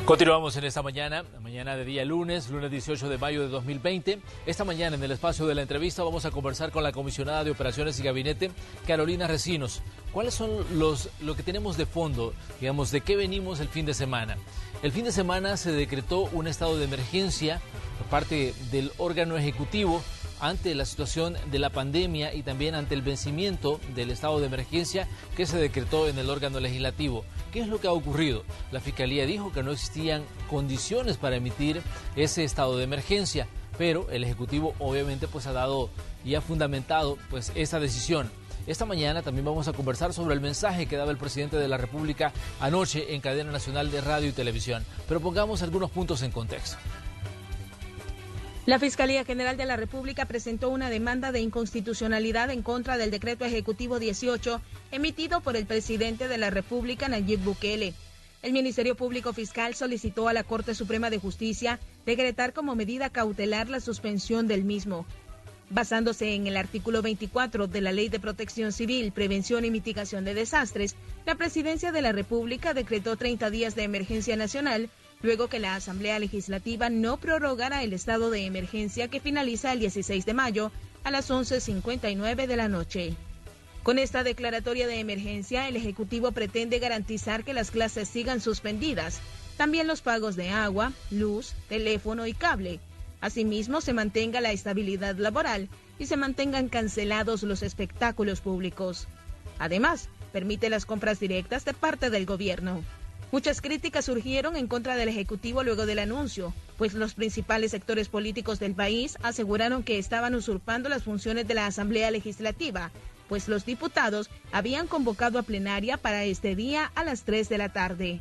Continuamos en esta mañana de día lunes 18 de mayo de 2020. Esta mañana en el espacio de la entrevista vamos a conversar con la comisionada de Operaciones y Gabinete, Carolina Recinos. ¿Cuáles son lo que tenemos de fondo, digamos, de qué venimos el fin de semana? El fin de semana se decretó un estado de emergencia por parte del órgano ejecutivo ante la situación de la pandemia y también ante el vencimiento del estado de emergencia que se decretó en el órgano legislativo. ¿Qué es lo que ha ocurrido? La Fiscalía dijo que no existían condiciones para emitir ese estado de emergencia, pero el Ejecutivo obviamente ha dado y ha fundamentado esa decisión. Esta mañana también vamos a conversar sobre el mensaje que daba el presidente de la República anoche en cadena nacional de radio y televisión, pero pongamos algunos puntos en contexto. La Fiscalía General de la República presentó una demanda de inconstitucionalidad en contra del decreto ejecutivo 18 emitido por el presidente de la República, Nayib Bukele. El Ministerio Público Fiscal solicitó a la Corte Suprema de Justicia decretar como medida cautelar la suspensión del mismo. Basándose en el artículo 24 de la Ley de Protección Civil, Prevención y Mitigación de Desastres, la Presidencia de la República decretó 30 días de emergencia nacional, luego que la Asamblea Legislativa no prorrogara el estado de emergencia que finaliza el 16 de mayo a las 11:59 de la noche. Con esta declaratoria de emergencia, el Ejecutivo pretende garantizar que las clases sigan suspendidas, también los pagos de agua, luz, teléfono y cable. Asimismo, se mantenga la estabilidad laboral y se mantengan cancelados los espectáculos públicos. Además, permite las compras directas de parte del gobierno. Muchas críticas surgieron en contra del Ejecutivo luego del anuncio, pues los principales sectores políticos del país aseguraron que estaban usurpando las funciones de la Asamblea Legislativa, pues los diputados habían convocado a plenaria para este día a las 3 de la tarde.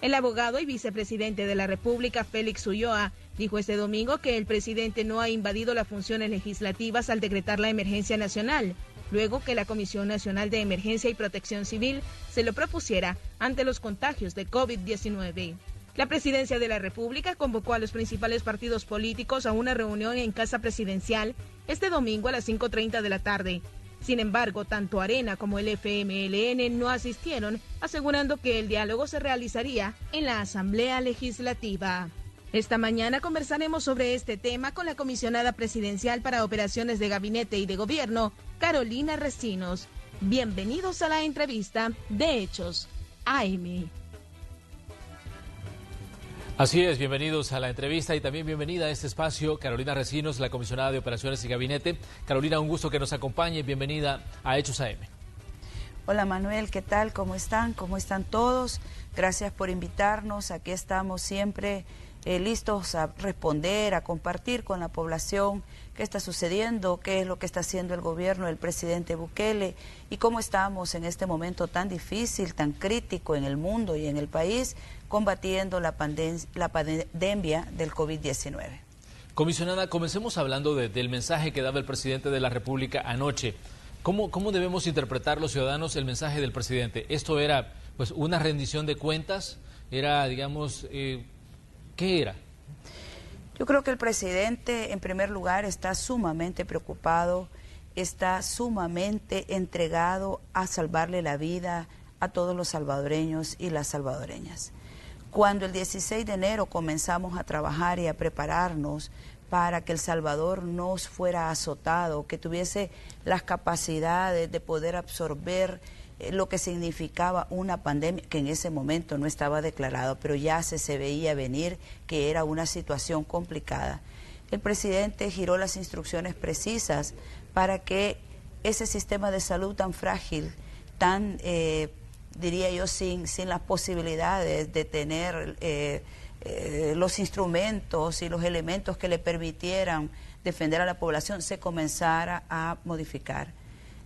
El abogado y vicepresidente de la República, Félix Ulloa, dijo este domingo que el presidente no ha invadido las funciones legislativas al decretar la emergencia nacional, luego que la Comisión Nacional de Emergencia y Protección Civil se lo propusiera ante los contagios de COVID-19. La Presidencia de la República convocó a los principales partidos políticos a una reunión en Casa Presidencial este domingo a las 5:30 de la tarde. Sin embargo, tanto Arena como el FMLN no asistieron, asegurando que el diálogo se realizaría en la Asamblea Legislativa. Esta mañana conversaremos sobre este tema con la comisionada presidencial para operaciones de gabinete y de gobierno, Carolina Recinos. Bienvenidos a la entrevista de Hechos AM. Así es, bienvenidos a la entrevista y también bienvenida a este espacio, Carolina Recinos, la comisionada de operaciones y gabinete. Carolina, un gusto que nos acompañe. Bienvenida a Hechos AM. Hola Manuel, ¿qué tal? ¿Cómo están? ¿Cómo están todos? Gracias por invitarnos. Aquí estamos siempre listos a responder, a compartir con la población qué está sucediendo, qué es lo que está haciendo el gobierno del presidente Bukele y cómo estamos en este momento tan difícil, tan crítico en el mundo y en el país, combatiendo la pandemia del COVID-19. Comisionada, comencemos hablando del mensaje que daba el presidente de la República anoche. ¿Cómo debemos interpretar los ciudadanos el mensaje del presidente? ¿Esto era una rendición de cuentas? ¿Era, digamos, qué era? Yo creo que el presidente, en primer lugar, está sumamente preocupado, está sumamente entregado a salvarle la vida a todos los salvadoreños y las salvadoreñas. Cuando el 16 de enero comenzamos a trabajar y a prepararnos para que El Salvador no fuera azotado, que tuviese las capacidades de poder absorber lo que significaba una pandemia que en ese momento no estaba declarado, pero ya se veía venir que era una situación complicada. El presidente giró las instrucciones precisas para que ese sistema de salud tan frágil, tan, diría yo, sin las posibilidades de tener los instrumentos y los elementos que le permitieran defender a la población, se comenzara a modificar,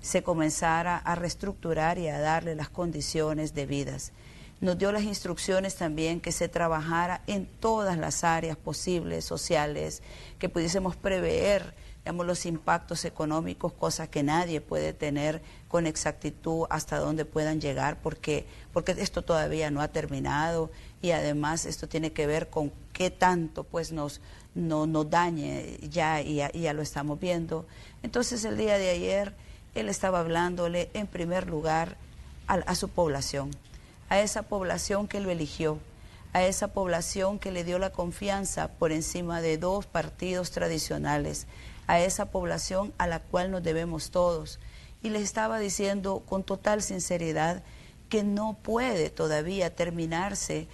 se comenzara a reestructurar y a darle las condiciones debidas. Nos dio las instrucciones también que se trabajara en todas las áreas posibles, sociales, que pudiésemos prever, digamos, los impactos económicos, cosas que nadie puede tener con exactitud hasta dónde puedan llegar, porque esto todavía no ha terminado y además esto tiene que ver con qué tanto pues nos dañe ya y ya lo estamos viendo. Entonces el día de ayer él estaba hablándole en primer lugar a su población, a esa población que lo eligió, a esa población que le dio la confianza por encima de 2 partidos tradicionales, a esa población a la cual nos debemos todos. Y les estaba diciendo con total sinceridad que no puede todavía terminarse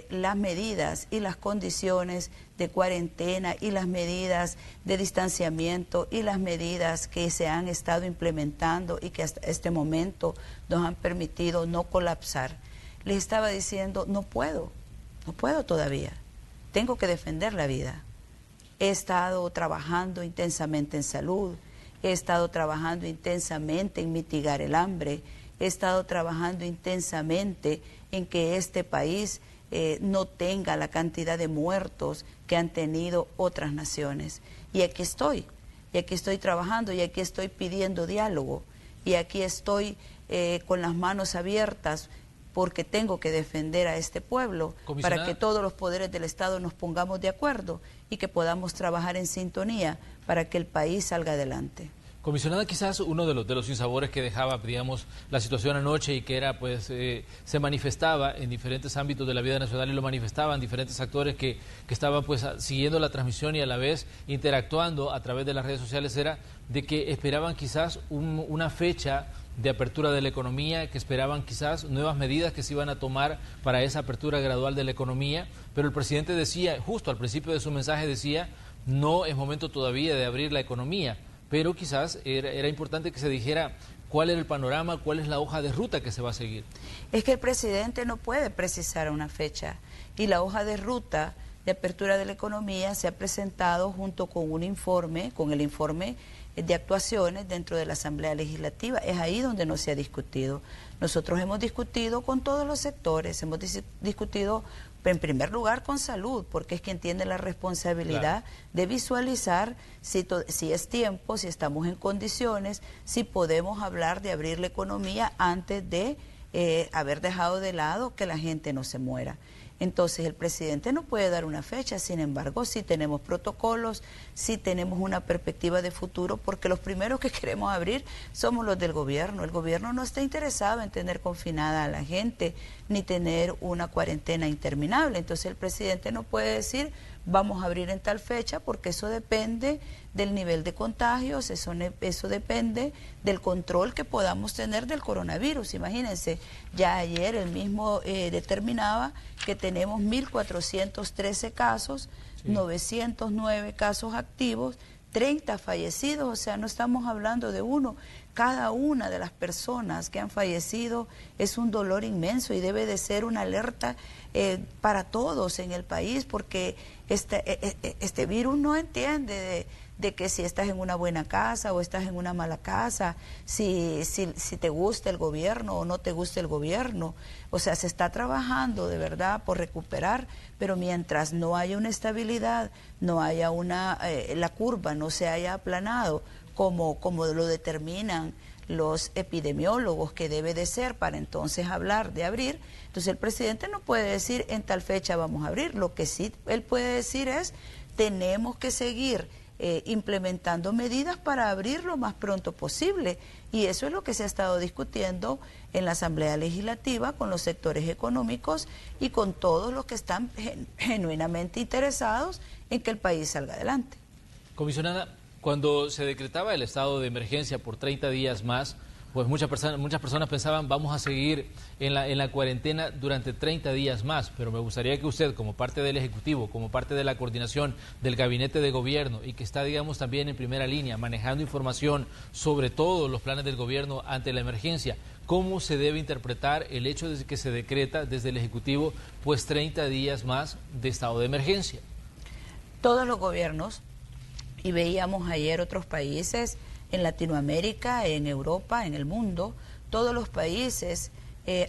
las medidas y las condiciones de cuarentena y las medidas de distanciamiento y las medidas que se han estado implementando y que hasta este momento nos han permitido no colapsar. Les estaba diciendo, no puedo todavía, tengo que defender la vida. He estado trabajando intensamente en salud, he estado trabajando intensamente en mitigar el hambre, he estado trabajando intensamente en que este país no tenga la cantidad de muertos que han tenido otras naciones. Y aquí estoy trabajando, y aquí estoy pidiendo diálogo, y aquí estoy con las manos abiertas, porque tengo que defender a este pueblo para que todos los poderes del Estado nos pongamos de acuerdo y que podamos trabajar en sintonía para que el país salga adelante. Comisionada, quizás uno de los sinsabores que dejaba, digamos, la situación anoche y que era, pues, se manifestaba en diferentes ámbitos de la vida nacional y lo manifestaban diferentes actores que estaban, pues, siguiendo la transmisión y a la vez interactuando a través de las redes sociales, era de que esperaban quizás una fecha de apertura de la economía, que esperaban quizás nuevas medidas que se iban a tomar para esa apertura gradual de la economía, pero el presidente decía, justo al principio de su mensaje decía, no es momento todavía de abrir la economía, pero quizás era importante que se dijera cuál era el panorama, cuál es la hoja de ruta que se va a seguir. Es que el presidente no puede precisar una fecha, y la hoja de ruta de apertura de la economía se ha presentado junto con un informe, con el informe de actuaciones dentro de la Asamblea Legislativa. Es ahí donde no se ha discutido. Nosotros hemos discutido con todos los sectores, hemos discutido en primer lugar con salud, porque es quien tiene la responsabilidad de visualizar si es tiempo, si estamos en condiciones, si podemos hablar de abrir la economía antes de haber dejado de lado que la gente no se muera. Entonces el presidente no puede dar una fecha, sin embargo sí tenemos protocolos, sí tenemos una perspectiva de futuro, porque los primeros que queremos abrir somos los del gobierno. El gobierno no está interesado en tener confinada a la gente, ni tener una cuarentena interminable. Entonces el presidente no puede decir vamos a abrir en tal fecha, porque eso depende del nivel de contagios, eso depende del control que podamos tener del coronavirus. Imagínense, ya ayer el mismo determinaba que tenemos 1.413 casos, 909 casos activos, 30 fallecidos, o sea, no estamos hablando de uno. Cada una de las personas que han fallecido es un dolor inmenso y debe de ser una alerta para todos en el país, porque este virus no entiende de que si estás en una buena casa o estás en una mala casa, si te gusta el gobierno o no te gusta el gobierno. O sea, se está trabajando de verdad por recuperar, pero mientras no haya una estabilidad, no haya la curva no se haya aplanado como lo determinan los epidemiólogos que debe de ser para entonces hablar de abrir. Entonces el presidente no puede decir en tal fecha vamos a abrir. Lo que sí él puede decir es tenemos que seguir implementando medidas para abrir lo más pronto posible, y eso es lo que se ha estado discutiendo en la Asamblea Legislativa con los sectores económicos y con todos los que están genuinamente interesados en que el país salga adelante. Comisionada, cuando se decretaba el estado de emergencia por 30 días más, pues muchas personas pensaban vamos a seguir en la cuarentena durante 30 días más, pero me gustaría que usted, como parte del Ejecutivo, como parte de la coordinación del Gabinete de Gobierno y que está, digamos, también en primera línea, manejando información sobre todos los planes del gobierno ante la emergencia, ¿cómo se debe interpretar el hecho de que se decreta desde el Ejecutivo pues 30 días más de estado de emergencia? Todos los gobiernos, y veíamos ayer otros países en Latinoamérica, en Europa, en el mundo, todos los países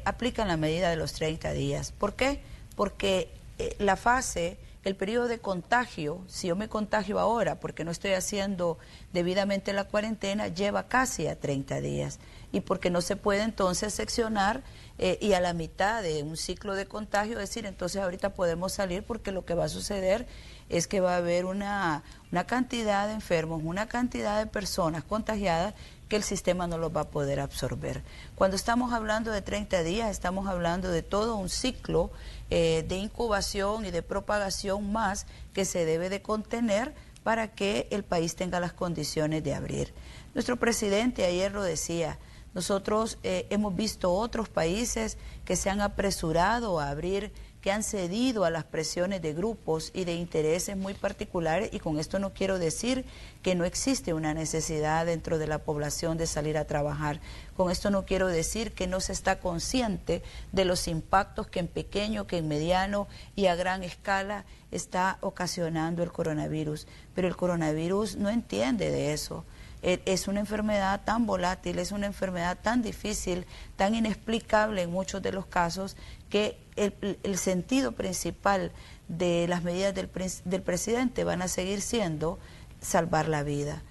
aplican la medida de los 30 días. ¿Por qué? Porque la fase, el periodo de contagio, si yo me contagio ahora porque no estoy haciendo debidamente la cuarentena, lleva casi a 30 días. Y porque no se puede entonces seccionar y a la mitad de un ciclo de contagio decir, entonces ahorita podemos salir, porque lo que va a suceder es que va a haber una cantidad de enfermos, una cantidad de personas contagiadas que el sistema no los va a poder absorber. Cuando estamos hablando de 30 días, estamos hablando de todo un ciclo de incubación y de propagación más que se debe de contener para que el país tenga las condiciones de abrir. Nuestro presidente ayer lo decía, nosotros hemos visto otros países que se han apresurado a abrir, que han cedido a las presiones de grupos y de intereses muy particulares, y con esto no quiero decir que no existe una necesidad dentro de la población de salir a trabajar. Con esto no quiero decir que no se está consciente de los impactos que en pequeño, que en mediano y a gran escala está ocasionando el coronavirus. Pero el coronavirus no entiende de eso. Es una enfermedad tan volátil, es una enfermedad tan difícil, tan inexplicable en muchos de los casos, que el sentido principal de las medidas del presidente van a seguir siendo salvar la vida.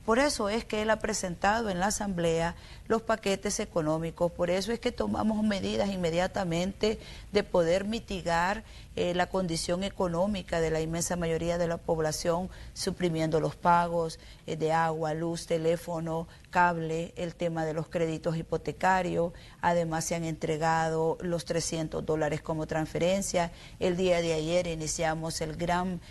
Por eso es que él ha presentado en la Asamblea los paquetes económicos, por eso es que tomamos medidas inmediatamente de poder mitigar la condición económica de la inmensa mayoría de la población, suprimiendo los pagos de agua, luz, teléfono, cable, el tema de los créditos hipotecarios. Además se han entregado los $300 como transferencia. El día de ayer iniciamos el gran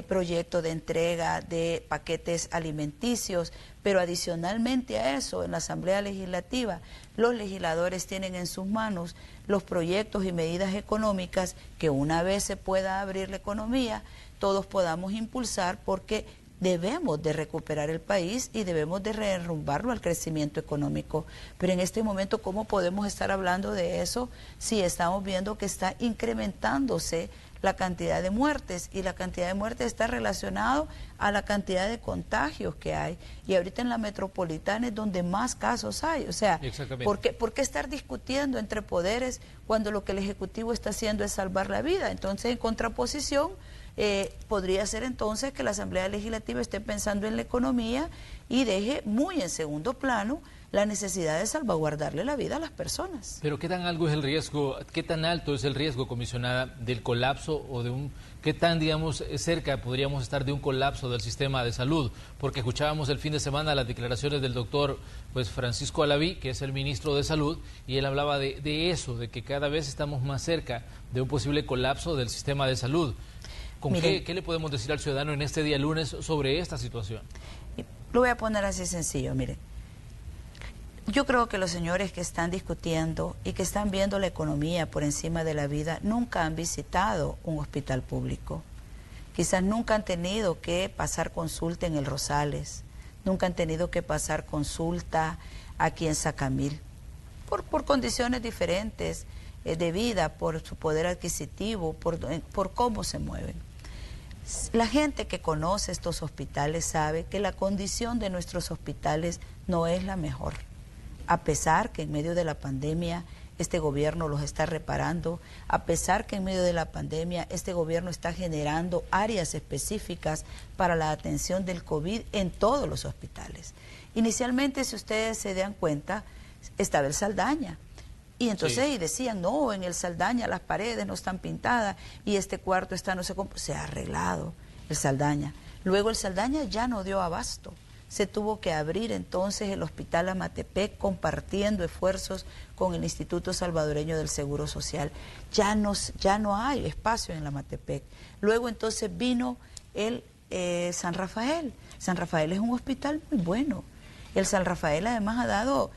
proyecto de entrega de paquetes alimenticios, pero adicionalmente a eso, en la Asamblea Legislativa, los legisladores tienen en sus manos los proyectos y medidas económicas que una vez se pueda abrir la economía, todos podamos impulsar, porque debemos de recuperar el país y debemos de derrumbarlo al crecimiento económico. Pero en este momento, ¿cómo podemos estar hablando de eso si estamos viendo que está incrementándose la cantidad de muertes, y la cantidad de muertes está relacionado a la cantidad de contagios que hay? Y ahorita en la metropolitana es donde más casos hay. O sea, ¿por qué estar discutiendo entre poderes cuando lo que el Ejecutivo está haciendo es salvar la vida? Entonces, en contraposición, podría ser entonces que la Asamblea Legislativa esté pensando en la economía y deje muy en segundo plano la necesidad de salvaguardarle la vida a las personas. Pero ¿qué tan alto es el riesgo, qué tan alto es el riesgo, comisionada, del colapso o de qué tan, digamos, cerca podríamos estar de un colapso del sistema de salud? Porque escuchábamos el fin de semana las declaraciones del doctor Francisco Alaví, que es el ministro de Salud, y él hablaba de eso, de que cada vez estamos más cerca de un posible colapso del sistema de salud. ¿Qué le podemos decir al ciudadano en este día lunes sobre esta situación? Lo voy a poner así sencillo, mire. Yo creo que los señores que están discutiendo y que están viendo la economía por encima de la vida nunca han visitado un hospital público. Quizás nunca han tenido que pasar consulta en el Rosales, nunca han tenido que pasar consulta aquí en Sacamil, por condiciones diferentes de vida, por su poder adquisitivo, por cómo se mueven. La gente que conoce estos hospitales sabe que la condición de nuestros hospitales no es la mejor, a pesar que en medio de la pandemia este gobierno los está reparando, a pesar que en medio de la pandemia este gobierno está generando áreas específicas para la atención del COVID en todos los hospitales. Inicialmente, si ustedes se dan cuenta, estaba el Saldaña. Y entonces y decían, no, en el Saldaña las paredes no están pintadas y este cuarto está no sé cómo. Se ha arreglado el Saldaña. Luego el Saldaña ya no dio abasto. Se tuvo que abrir entonces el Hospital Amatepec, compartiendo esfuerzos con el Instituto Salvadoreño del Seguro Social. Ya no hay espacio en el Amatepec. Luego entonces vino el San Rafael. San Rafael es un hospital muy bueno. El San Rafael además ha dado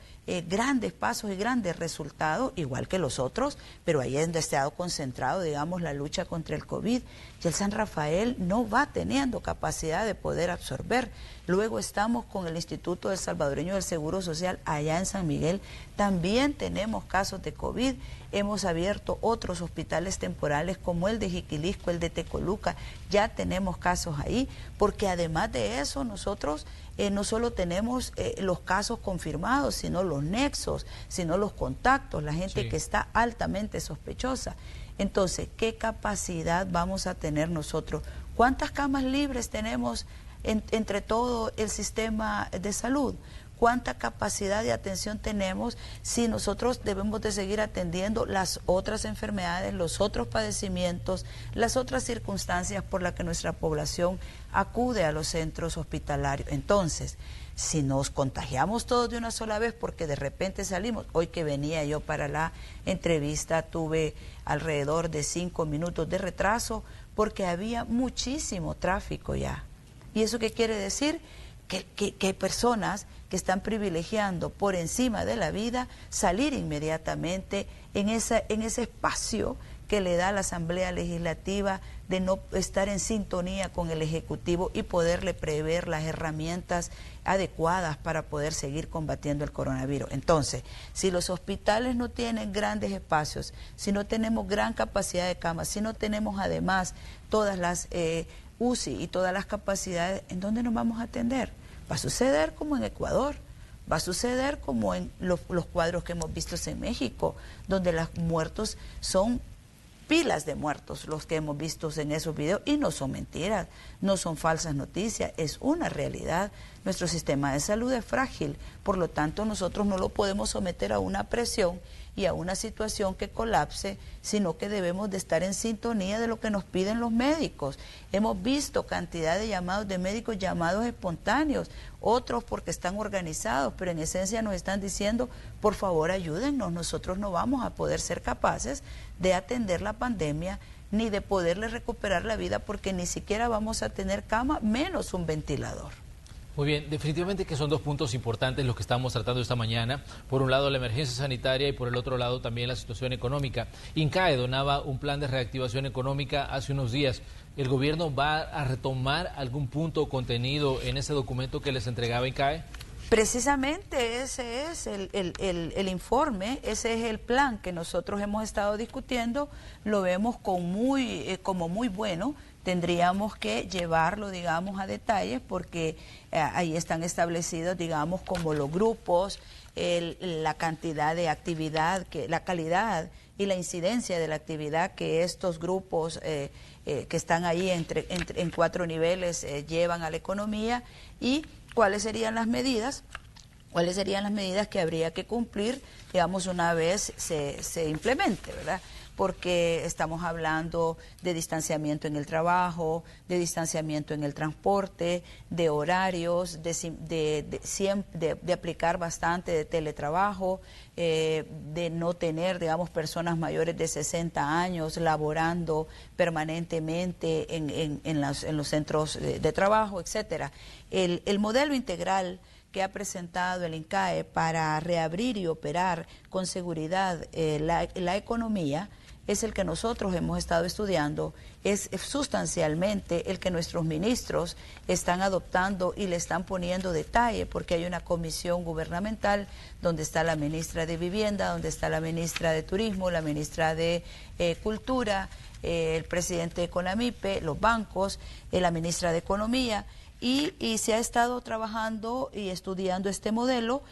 grandes pasos y grandes resultados, igual que los otros, pero ahí es donde ha estado concentrado, digamos, la lucha contra el COVID. Y el San Rafael no va teniendo capacidad de poder absorber. Luego estamos con el Instituto Salvadoreño del Seguro Social allá en San Miguel. También tenemos casos de COVID. Hemos abierto otros hospitales temporales como el de Jiquilisco, el de Tecoluca. Ya tenemos casos ahí, porque además de eso nosotros no solo tenemos los casos confirmados, sino los nexos, sino los contactos, la gente que está altamente sospechosa. Entonces, ¿qué capacidad vamos a tener nosotros? ¿Cuántas camas libres tenemos entre todo el sistema de salud? cuánta capacidad de atención tenemos si nosotros debemos de seguir atendiendo las otras enfermedades, los otros padecimientos, las otras circunstancias por las que nuestra población acude a los centros hospitalarios. Entonces, si nos contagiamos todos de una sola vez porque de repente salimos, hoy que venía yo para la entrevista tuve alrededor de 5 minutos de retraso porque había muchísimo tráfico ya. ¿Y eso qué quiere decir? Que hay personas que están privilegiando por encima de la vida salir inmediatamente en ese espacio que le da la Asamblea Legislativa de no estar en sintonía con el Ejecutivo y poderle prever las herramientas adecuadas para poder seguir combatiendo el coronavirus. Entonces, si los hospitales no tienen grandes espacios, si no tenemos gran capacidad de camas, si no tenemos además todas las UCI y todas las capacidades, ¿en dónde nos vamos a atender? Va a suceder como en Ecuador, va a suceder como en los cuadros que hemos visto en México, donde los muertos son pilas de muertos los que hemos visto en esos videos, y no son mentiras, no son falsas noticias, es una realidad. Nuestro sistema de salud es frágil, por lo tanto nosotros no lo podemos someter a una presión y a una situación que colapse, sino que debemos de estar en sintonía de lo que nos piden los médicos. Hemos visto cantidad de llamados de médicos, llamados espontáneos, otros porque están organizados, pero en esencia nos están diciendo, por favor ayúdennos, nosotros no vamos a poder ser capaces de atender la pandemia, ni de poderle recuperar la vida, porque ni siquiera vamos a tener cama, menos un ventilador. Muy bien, definitivamente que son dos puntos importantes los que estamos tratando esta mañana. Por un lado la emergencia sanitaria y por el otro lado también la situación económica. INCAE donaba un plan de reactivación económica hace unos días. ¿El gobierno va a retomar algún punto o contenido en ese documento que les entregaba INCAE? Precisamente ese es el informe, ese es el plan que nosotros hemos estado discutiendo, lo vemos como muy bueno. Tendríamos que llevarlo, digamos, a detalles porque ahí están establecidos, digamos, como los grupos, la cantidad de actividad, la calidad y la incidencia de la actividad que estos grupos que están ahí en 4 niveles llevan a la economía, y cuáles serían las medidas que habría que cumplir, digamos, una vez se implemente, ¿verdad? Porque estamos hablando de distanciamiento en el trabajo, de distanciamiento en el transporte, de horarios, de aplicar bastante de teletrabajo, de no tener, digamos, personas mayores de 60 años laborando permanentemente en los centros de trabajo, etcétera. El modelo integral que ha presentado el INCAE para reabrir y operar con seguridad la economía es el que nosotros hemos estado estudiando, es sustancialmente el que nuestros ministros están adoptando y le están poniendo detalle, porque hay una comisión gubernamental donde está la ministra de Vivienda, donde está la ministra de Turismo, la ministra de Cultura, el presidente de CONAMIPE, los bancos, la ministra de Economía, y se ha estado trabajando y estudiando este modelo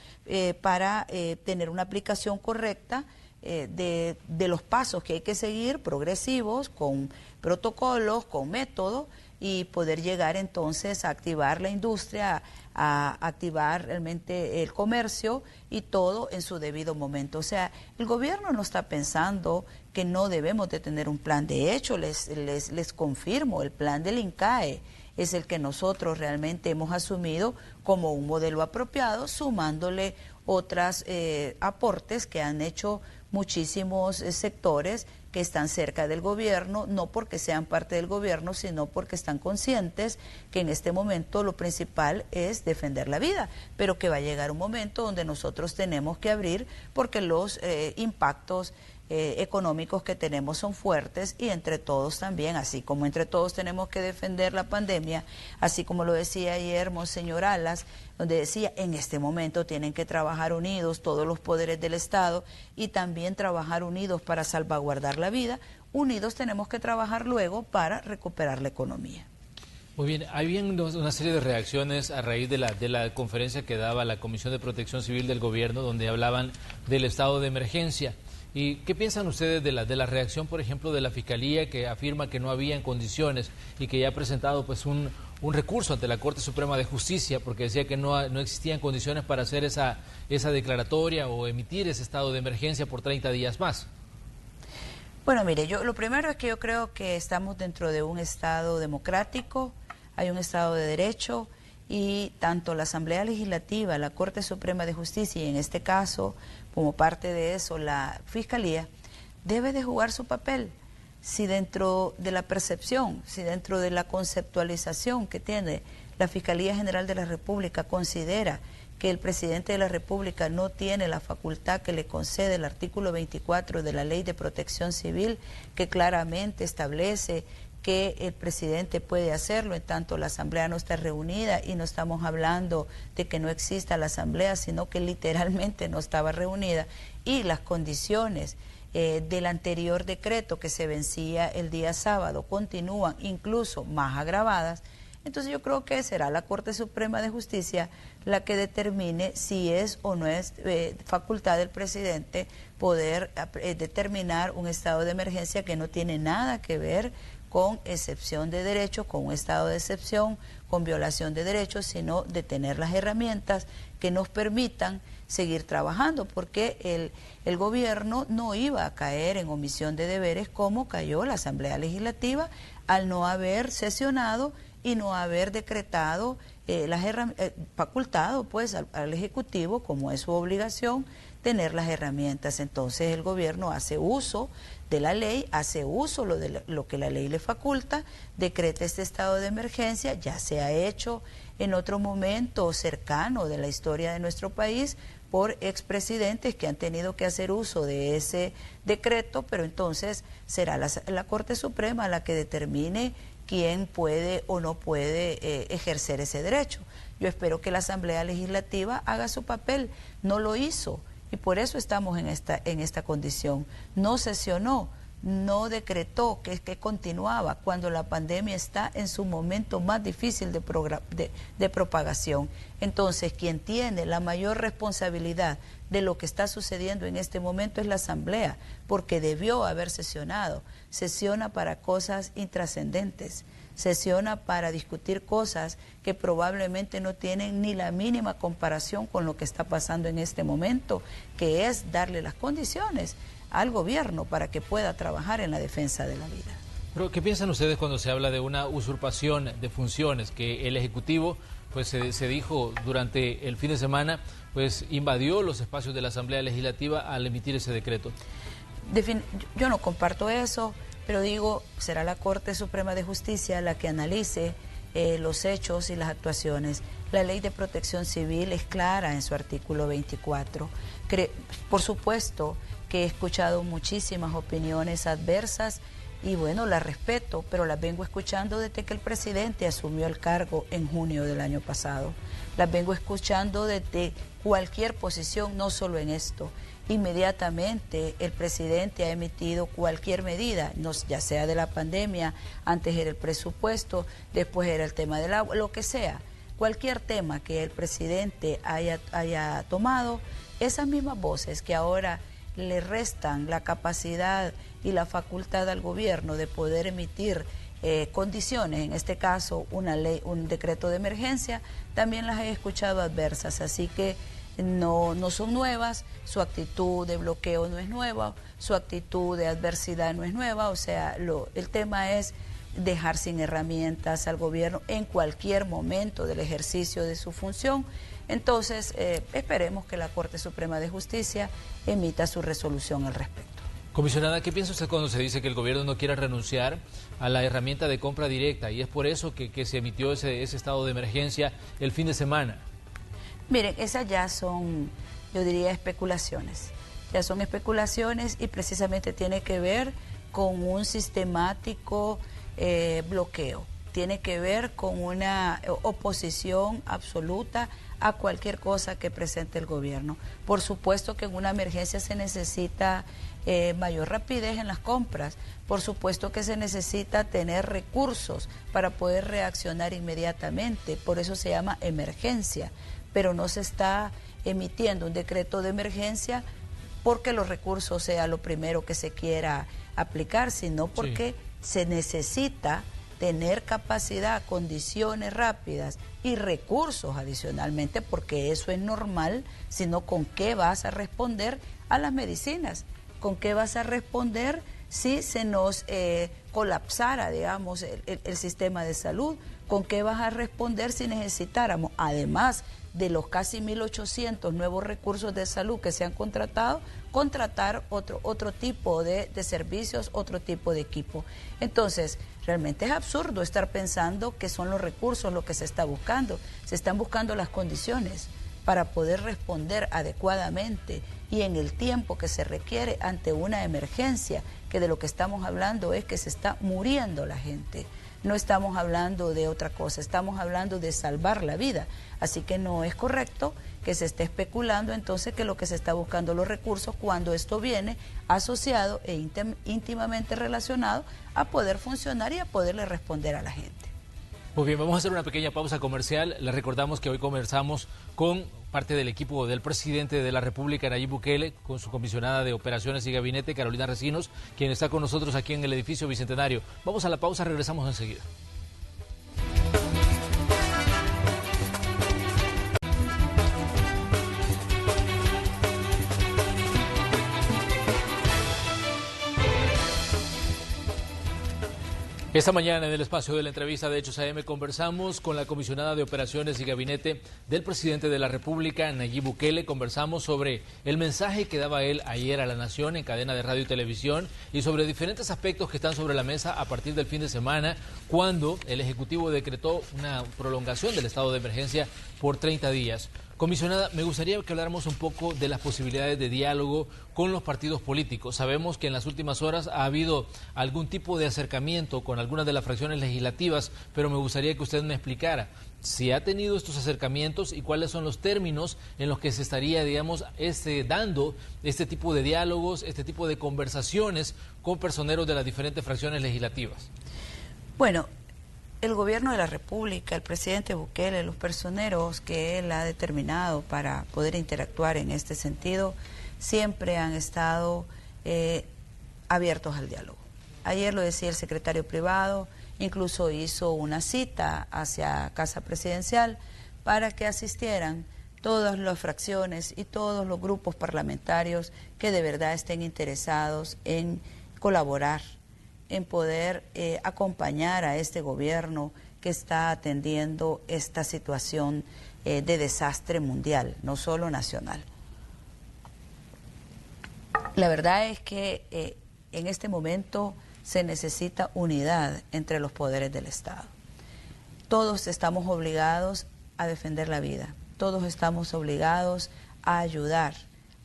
para tener una aplicación correcta de los pasos que hay que seguir, progresivos, con protocolos, con método, y poder llegar entonces a activar la industria, a activar realmente el comercio y todo en su debido momento. O sea, el gobierno no está pensando que no debemos de tener un plan. De hecho, les confirmo, el plan del INCAE es el que nosotros realmente hemos asumido como un modelo apropiado, sumándole otros aportes que han hecho muchísimos sectores que están cerca del gobierno, no porque sean parte del gobierno, sino porque están conscientes que en este momento lo principal es defender la vida, pero que va a llegar un momento donde nosotros tenemos que abrir porque los impactos económicos que tenemos son fuertes, y entre todos también, así como entre todos tenemos que defender la pandemia, así como lo decía ayer Monseñor Alas, donde decía, en este momento tienen que trabajar unidos todos los poderes del Estado y también trabajar unidos para salvaguardar la vida, unidos tenemos que trabajar luego para recuperar la economía. Muy bien, hay una serie de reacciones a raíz de la conferencia que daba la Comisión de Protección Civil del Gobierno, donde hablaban del estado de emergencia. ¿Y qué piensan ustedes de la reacción, por ejemplo, de la Fiscalía, que afirma que no había condiciones y que ya ha presentado pues un un recurso ante la Corte Suprema de Justicia porque decía que no existían condiciones para hacer esa declaratoria o emitir ese estado de emergencia por 30 días más. Bueno, mire, lo primero es que yo creo que estamos dentro de un Estado democrático, hay un Estado de Derecho y tanto la Asamblea Legislativa, la Corte Suprema de Justicia y en este caso, como parte de eso, la Fiscalía, debe de jugar su papel. Si dentro de la percepción, si dentro de la conceptualización que tiene la Fiscalía General de la República considera que el presidente de la República no tiene la facultad que le concede el artículo 24 de la Ley de Protección Civil, que claramente establece que el presidente puede hacerlo, en tanto la Asamblea no está reunida, y no estamos hablando de que no exista la Asamblea, sino que literalmente no estaba reunida, y las condiciones del anterior decreto que se vencía el día sábado continúan incluso más agravadas. Entonces yo creo que será la Corte Suprema de Justicia la que determine si es o no es facultad del presidente poder determinar un estado de emergencia que no tiene nada que ver con excepción de derechos, con un estado de excepción, con violación de derechos, sino de tener las herramientas que nos permitan seguir trabajando, porque el gobierno no iba a caer en omisión de deberes como cayó la Asamblea Legislativa al no haber sesionado y no haber decretado facultado pues al Ejecutivo, como es su obligación, tener las herramientas. Entonces el gobierno hace uso de la ley, hace uso de lo que la ley le faculta, decreta este estado de emergencia. Ya se ha hecho en otro momento cercano de la historia de nuestro país por expresidentes que han tenido que hacer uso de ese decreto, pero entonces será la Corte Suprema la que determine quién puede o no puede ejercer ese derecho. Yo espero que la Asamblea Legislativa haga su papel. No lo hizo y por eso estamos en esta condición. No sesionó, no decretó que continuaba cuando la pandemia está en su momento más difícil de propagación. Entonces, quien tiene la mayor responsabilidad de lo que está sucediendo en este momento es la Asamblea, porque debió haber sesionado. Sesiona para cosas intrascendentes, sesiona para discutir cosas que probablemente no tienen ni la mínima comparación con lo que está pasando en este momento, que es darle las condiciones al gobierno para que pueda trabajar en la defensa de la vida. Pero, ¿qué piensan ustedes cuando se habla de una usurpación de funciones, que el Ejecutivo, pues se dijo durante el fin de semana, pues invadió los espacios de la Asamblea Legislativa al emitir ese decreto? Yo no comparto eso, pero digo, será la Corte Suprema de Justicia la que analice los hechos y las actuaciones. La Ley de Protección Civil es clara en su artículo 24. Por supuesto que he escuchado muchísimas opiniones adversas y bueno, las respeto, pero las vengo escuchando desde que el presidente asumió el cargo en junio del año pasado. Las vengo escuchando desde cualquier posición, no solo en esto. Inmediatamente el presidente ha emitido cualquier medida, ya sea de la pandemia, antes era el presupuesto, después era el tema del agua, lo que sea. Cualquier tema que el presidente haya tomado, esas mismas voces que ahora le restan la capacidad y la facultad al gobierno de poder emitir condiciones, en este caso una ley, un decreto de emergencia, también las he escuchado adversas, así que no son nuevas, su actitud de bloqueo no es nueva, su actitud de adversidad no es nueva, o sea, el tema es dejar sin herramientas al gobierno en cualquier momento del ejercicio de su función. Entonces, esperemos que la Corte Suprema de Justicia emita su resolución al respecto. Comisionada, ¿qué piensa usted cuando se dice que el gobierno no quiere renunciar a la herramienta de compra directa y es por eso que se emitió ese estado de emergencia el fin de semana? Miren, esas ya son, yo diría, especulaciones. Ya son especulaciones y precisamente tiene que ver con un sistemático bloqueo. Tiene que ver con una oposición absoluta a cualquier cosa que presente el gobierno. Por supuesto que en una emergencia se necesita mayor rapidez en las compras, por supuesto que se necesita tener recursos para poder reaccionar inmediatamente, por eso se llama emergencia, pero no se está emitiendo un decreto de emergencia porque los recursos sea lo primero que se quiera aplicar, sino porque se necesita tener capacidad, condiciones rápidas y recursos adicionalmente, porque eso es normal, sino con qué vas a responder a las medicinas, con qué vas a responder si se nos colapsara, digamos, el sistema de salud, con qué vas a responder si necesitáramos, además de los casi 1.800 nuevos recursos de salud que se han contratado, contratar otro tipo de servicios, otro tipo de equipo. Entonces, realmente es absurdo estar pensando que son los recursos lo que se está buscando. Se están buscando las condiciones para poder responder adecuadamente y en el tiempo que se requiere ante una emergencia, que de lo que estamos hablando es que se está muriendo la gente. No estamos hablando de otra cosa, estamos hablando de salvar la vida. Así que no es correcto que se esté especulando entonces que lo que se está buscando los recursos cuando esto viene asociado e íntimamente relacionado a poder funcionar y a poderle responder a la gente. Muy bien, vamos a hacer una pequeña pausa comercial. Les recordamos que hoy conversamos con parte del equipo del presidente de la República, Nayib Bukele, con su comisionada de Operaciones y Gabinete, Carolina Recinos, quien está con nosotros aquí en el edificio Bicentenario. Vamos a la pausa, regresamos enseguida. Esta mañana en el espacio de la entrevista de Hechos AM conversamos con la comisionada de Operaciones y Gabinete del presidente de la República, Nayib Bukele. Conversamos sobre el mensaje que daba él ayer a la nación en cadena de radio y televisión y sobre diferentes aspectos que están sobre la mesa a partir del fin de semana, cuando el Ejecutivo decretó una prolongación del estado de emergencia por 30 días. Comisionada, me gustaría que habláramos un poco de las posibilidades de diálogo con los partidos políticos. Sabemos que en las últimas horas ha habido algún tipo de acercamiento con algunas de las fracciones legislativas, pero me gustaría que usted me explicara si ha tenido estos acercamientos y cuáles son los términos en los que se estaría, digamos, dando este tipo de diálogos, este tipo de conversaciones con personeros de las diferentes fracciones legislativas. Bueno, el gobierno de la República, el presidente Bukele, los personeros que él ha determinado para poder interactuar en este sentido, siempre han estado abiertos al diálogo. Ayer lo decía el secretario privado, incluso hizo una cita hacia Casa Presidencial para que asistieran todas las fracciones y todos los grupos parlamentarios que de verdad estén interesados en colaborar, en poder acompañar a este gobierno que está atendiendo esta situación de desastre mundial, no solo nacional. La verdad es que en este momento se necesita unidad entre los poderes del Estado. Todos estamos obligados a defender la vida, todos estamos obligados a ayudar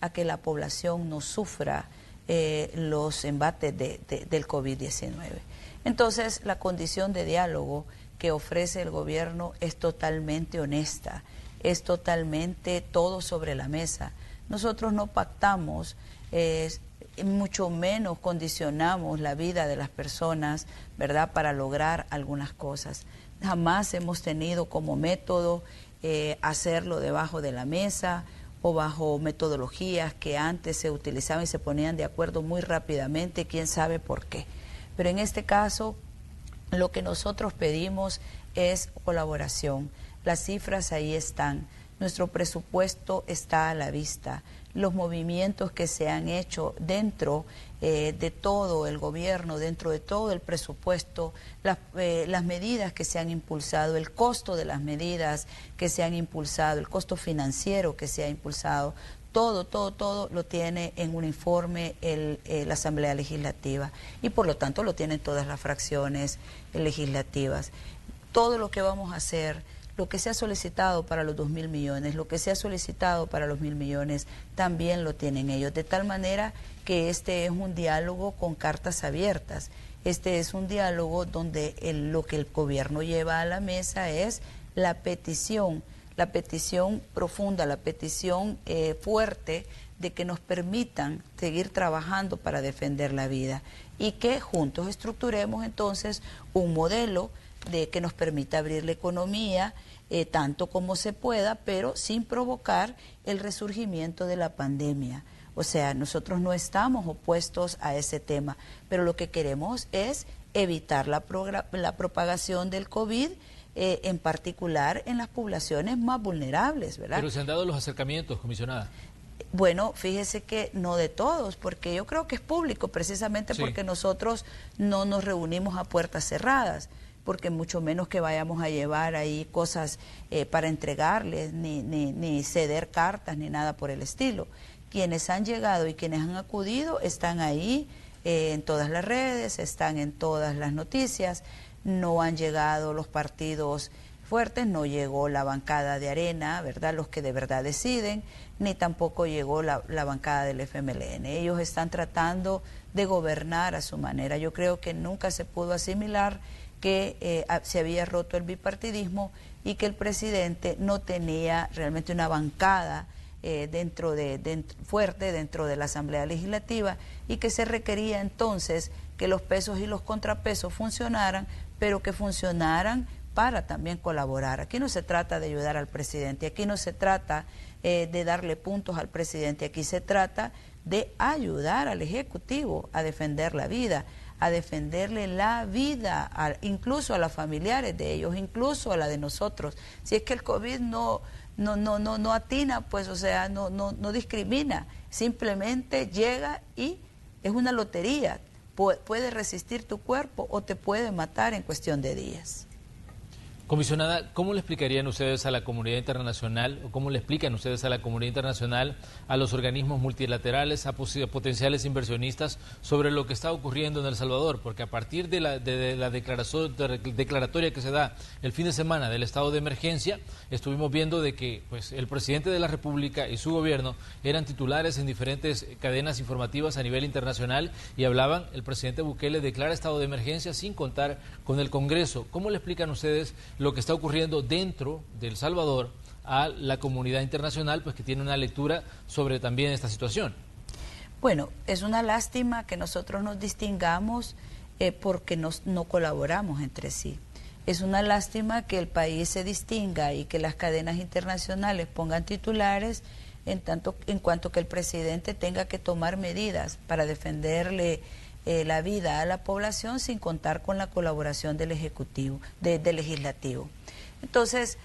a que la población no sufra los embates del COVID-19. Entonces, la condición de diálogo que ofrece el gobierno es totalmente honesta, es totalmente todo sobre la mesa. Nosotros no pactamos, mucho menos condicionamos la vida de las personas, ¿verdad?, para lograr algunas cosas. Jamás hemos tenido como método hacerlo debajo de la mesa o bajo metodologías que antes se utilizaban y se ponían de acuerdo muy rápidamente, quién sabe por qué. Pero en este caso, lo que nosotros pedimos es colaboración. Las cifras ahí están, nuestro presupuesto está a la vista, los movimientos que se han hecho dentro de todo el gobierno, dentro de todo el presupuesto, las medidas que se han impulsado, el costo de las medidas que se han impulsado, el costo financiero que se ha impulsado, todo lo tiene en un informe la Asamblea Legislativa y por lo tanto lo tienen todas las fracciones legislativas. Todo lo que vamos a hacer, lo que se ha solicitado para los 2.000 millones, lo que se ha solicitado para los 1.000 millones, también lo tienen ellos, de tal manera que este es un diálogo con cartas abiertas. Este es un diálogo donde lo que el gobierno lleva a la mesa es la petición profunda, la petición fuerte de que nos permitan seguir trabajando para defender la vida y que juntos estructuremos entonces un modelo que nos permita abrir la economía tanto como se pueda, pero sin provocar el resurgimiento de la pandemia. O sea, nosotros no estamos opuestos a ese tema, pero lo que queremos es evitar la propagación del COVID, en particular en las poblaciones más vulnerables, ¿verdad? Pero se han dado los acercamientos, comisionada. Bueno, fíjese que no de todos, porque yo creo que es público, precisamente Sí. porque nosotros no nos reunimos a puertas cerradas, porque mucho menos que vayamos a llevar ahí cosas para entregarles, ni ceder cartas, ni nada por el estilo. Quienes han llegado y quienes han acudido están ahí en todas las redes, están en todas las noticias. No han llegado los partidos fuertes, no llegó la bancada de Arena, ¿verdad?, los que de verdad deciden, ni tampoco llegó la bancada del FMLN. Ellos están tratando de gobernar a su manera. Yo creo que nunca se pudo asimilar que se había roto el bipartidismo y que el presidente no tenía realmente una bancada fuerte dentro de la Asamblea Legislativa, y que se requería entonces que los pesos y los contrapesos funcionaran, pero que funcionaran para también colaborar. Aquí no se trata de ayudar al presidente, aquí no se trata de darle puntos al presidente, aquí se trata de ayudar al Ejecutivo a defender la vida, a defenderle la vida, incluso a los familiares de ellos, incluso a la de nosotros. Si es que el COVID no atina, pues, o sea, no discrimina, simplemente llega y es una lotería. Puede resistir tu cuerpo o te puede matar en cuestión de días. Comisionada, ¿cómo le explicarían ustedes a la comunidad internacional, o cómo le explican ustedes a la comunidad internacional, a los organismos multilaterales, a potenciales inversionistas sobre lo que está ocurriendo en El Salvador? Porque a partir de la declaratoria que se da el fin de semana del estado de emergencia, estuvimos viendo de que pues, el presidente de la República y su gobierno eran titulares en diferentes cadenas informativas a nivel internacional y hablaban, el presidente Bukele declara estado de emergencia sin contar con el Congreso. ¿Cómo le explican ustedes lo que está ocurriendo dentro de El Salvador a la comunidad internacional, pues que tiene una lectura sobre también esta situación? Bueno, es una lástima que nosotros nos distingamos porque no colaboramos entre sí. Es una lástima que el país se distinga y que las cadenas internacionales pongan titulares en cuanto que el presidente tenga que tomar medidas para defenderle la vida a la población sin contar con la colaboración del Ejecutivo, del Legislativo. Entonces,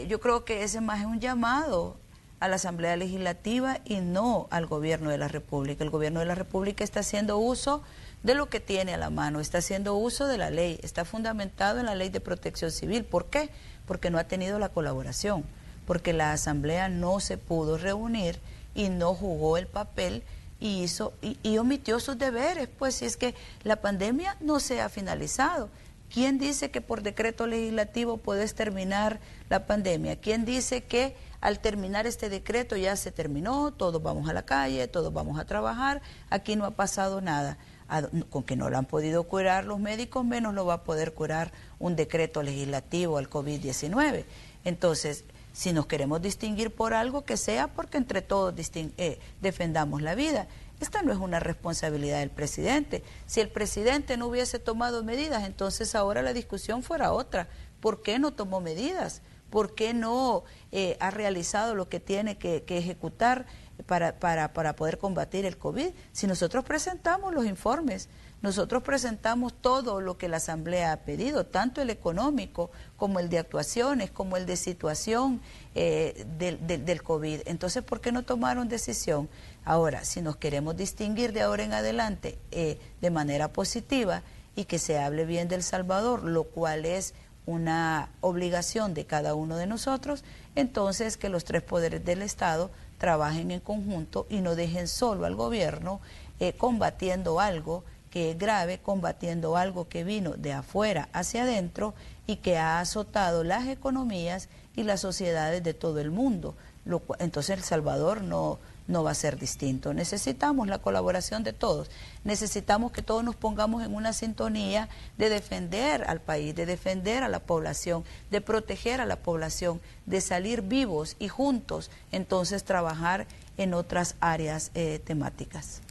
yo creo que ese más es un llamado a la Asamblea Legislativa y no al Gobierno de la República. El Gobierno de la República está haciendo uso de lo que tiene a la mano, está haciendo uso de la ley, está fundamentado en la Ley de Protección Civil. ¿Por qué? Porque no ha tenido la colaboración, porque la Asamblea no se pudo reunir y no jugó el papel y omitió sus deberes, pues si es que la pandemia no se ha finalizado. ¿Quién dice que por decreto legislativo puedes terminar la pandemia? ¿Quién dice que al terminar este decreto ya se terminó, todos vamos a la calle, todos vamos a trabajar, aquí no ha pasado nada? Con que no lo han podido curar los médicos, menos lo va a poder curar un decreto legislativo al COVID-19. Entonces, si nos queremos distinguir por algo, que sea porque entre todos defendamos la vida. Esta no es una responsabilidad del presidente. Si el presidente no hubiese tomado medidas, entonces ahora la discusión fuera otra. ¿Por qué no tomó medidas? ¿Por qué no ha realizado lo que tiene que ejecutar para poder combatir el COVID? Si nosotros presentamos los informes, nosotros presentamos todo lo que la Asamblea ha pedido, tanto el económico como el de actuaciones, como el de situación del COVID. Entonces, ¿por qué no tomaron decisión? Ahora, si nos queremos distinguir de ahora en adelante de manera positiva y que se hable bien de El Salvador, lo cual es una obligación de cada uno de nosotros, entonces que los tres poderes del Estado trabajen en conjunto y no dejen solo al gobierno combatiendo algo que es grave, combatiendo algo que vino de afuera hacia adentro y que ha azotado las economías y las sociedades de todo el mundo. Entonces El Salvador no va a ser distinto. Necesitamos la colaboración de todos, necesitamos que todos nos pongamos en una sintonía de defender al país, de defender a la población, de proteger a la población, de salir vivos y juntos entonces trabajar en otras áreas temáticas.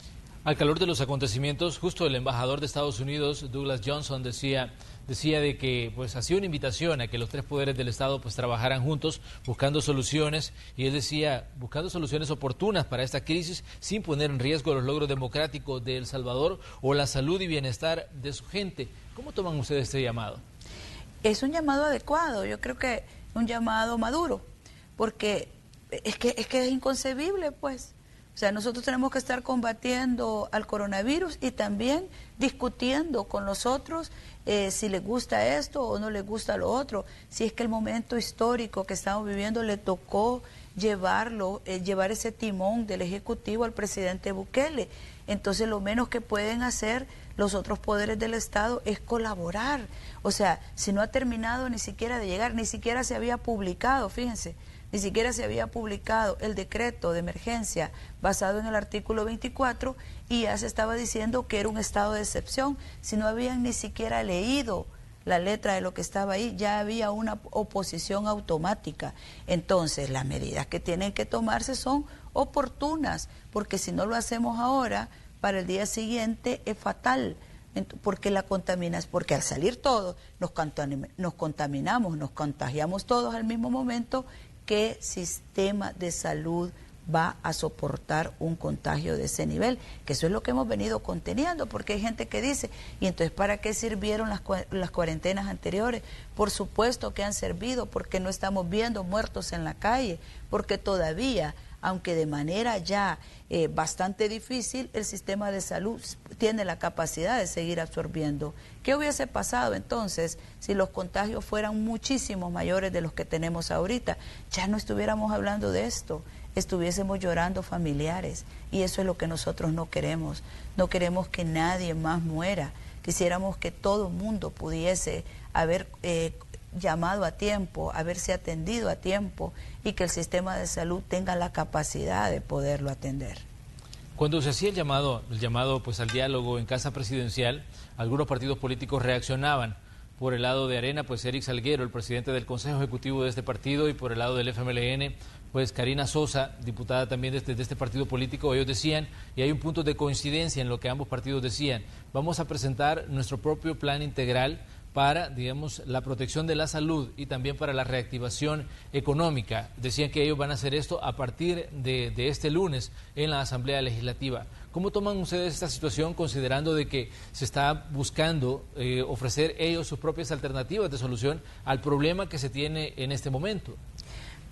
Al calor de los acontecimientos, justo el embajador de Estados Unidos, Douglas Johnson, decía decía de que pues hacía una invitación a que los tres poderes del Estado pues trabajaran juntos buscando soluciones, y él decía buscando soluciones oportunas para esta crisis sin poner en riesgo los logros democráticos de El Salvador o la salud y bienestar de su gente. ¿Cómo toman ustedes este llamado? Es un llamado adecuado, yo creo que un llamado maduro, porque es que es inconcebible, pues. O sea, nosotros tenemos que estar combatiendo al coronavirus y también discutiendo con los otros si les gusta esto o no les gusta lo otro. Si es que el momento histórico que estamos viviendo le tocó llevar ese timón del Ejecutivo al presidente Bukele. Entonces lo menos que pueden hacer los otros poderes del Estado es colaborar. O sea, si no ha terminado ni siquiera de llegar, ni siquiera se había publicado, fíjense, ni siquiera se había publicado el decreto de emergencia basado en el artículo 24 y ya se estaba diciendo que era un estado de excepción. Si no habían ni siquiera leído la letra de lo que estaba ahí, ya había una oposición automática. Entonces, las medidas que tienen que tomarse son oportunas, porque si no lo hacemos ahora, para el día siguiente es fatal. Porque porque al salir todos nos contaminamos, nos contagiamos todos al mismo momento. ¿Qué sistema de salud va a soportar un contagio de ese nivel? Que eso es lo que hemos venido conteniendo, porque hay gente que dice, ¿y entonces para qué sirvieron las cuarentenas anteriores? Por supuesto que han servido, porque no estamos viendo muertos en la calle, porque todavía, aunque de manera ya bastante difícil, el sistema de salud tiene la capacidad de seguir absorbiendo. ¿Qué hubiese pasado entonces si los contagios fueran muchísimos mayores de los que tenemos ahorita? Ya no estuviéramos hablando de esto, estuviésemos llorando familiares, y eso es lo que nosotros no queremos. No queremos que nadie más muera. Quisiéramos que todo el mundo pudiese haber llamado a tiempo, haberse atendido a tiempo, y que el sistema de salud tenga la capacidad de poderlo atender. Cuando se hacía el llamado pues al diálogo en Casa Presidencial, algunos partidos políticos reaccionaban. Por el lado de Arena, pues Eric Salguero, el presidente del Consejo Ejecutivo de este partido, y por el lado del FMLN, pues Karina Sosa, diputada también de este partido político. Ellos decían, y hay un punto de coincidencia en lo que ambos partidos decían, vamos a presentar nuestro propio plan integral para, digamos, la protección de la salud y también para la reactivación económica. Decían que ellos van a hacer esto a partir de este lunes en la Asamblea Legislativa. ¿Cómo toman ustedes esta situación, considerando de que se está buscando ofrecer ellos sus propias alternativas de solución al problema que se tiene en este momento?